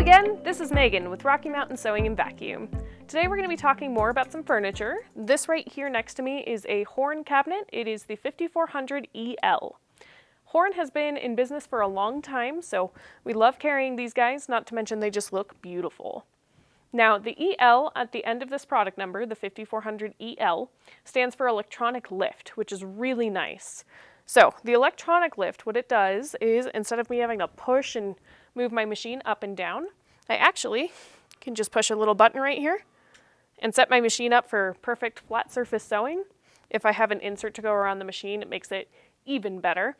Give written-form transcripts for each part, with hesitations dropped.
again, this is Megan with Rocky Mountain Sewing and Vacuum. Today we're going to be talking more about some furniture. This right here next to me is a Horn cabinet. It is the 5400 EL. Horn has been in business for a long time, so we love carrying these guys, not to mention they just look beautiful. Now, the EL at the end of this product number, the 5400 EL, stands for electronic lift, which is really nice. So the electronic lift, what it does is instead of me having to push and move my machine up and down, I actually can just push a little button right here and set my machine up for perfect flat surface sewing. If I have an insert to go around the machine, it makes it even better.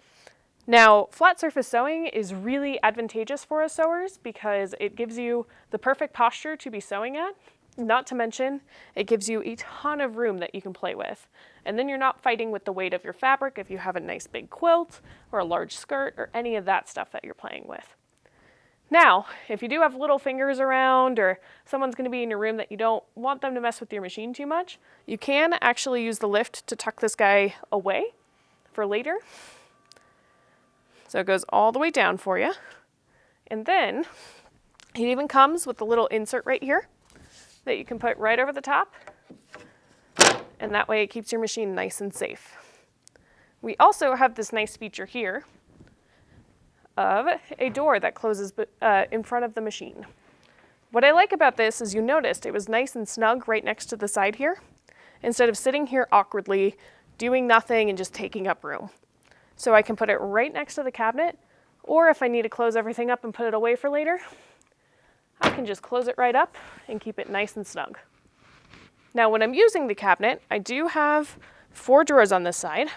Now, flat surface sewing is really advantageous for us sewers because it gives you the perfect posture to be sewing at. Not to mention, it gives you a ton of room that you can play with. And then you're not fighting with the weight of your fabric if you have a nice big quilt or a large skirt or any of that stuff that you're playing with. Now, if you do have little fingers around or someone's going to be in your room that you don't want them to mess with your machine too much, you can actually use the lift to tuck this guy away for later. So it goes all the way down for you. And then it even comes with a little insert right here that you can put right over the top. And that way it keeps your machine nice and safe. We also have this nice feature here of a door that closes in front of the machine. What I like about this is you noticed it was nice and snug right next to the side here, instead of sitting here awkwardly, doing nothing and just taking up room. So I can put it right next to the cabinet, or if I need to close everything up and put it away for later, I can just close it right up and keep it nice and snug. Now when I'm using the cabinet, I do have 4 drawers on this side.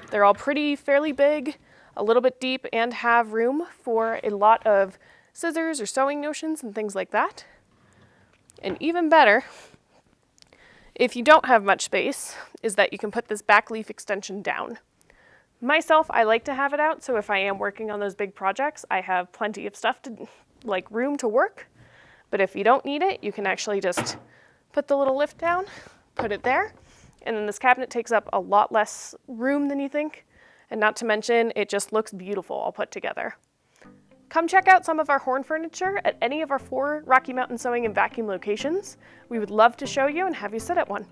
They're all fairly big, a little bit deep, and have room for a lot of scissors or sewing notions and things like that. And even better, if you don't have much space, is that you can put this back leaf extension down. Myself, I like to have it out, so if I am working on those big projects, I have plenty of stuff room to work. But if you don't need it, you can actually just put the little lift down, put it there, and then this cabinet takes up a lot less room than you think. And not to mention, it just looks beautiful all put together. Come check out some of our Horn furniture at any of our 4 Rocky Mountain Sewing and Vacuum locations. We would love to show you and have you sit at one.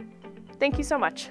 Thank you so much.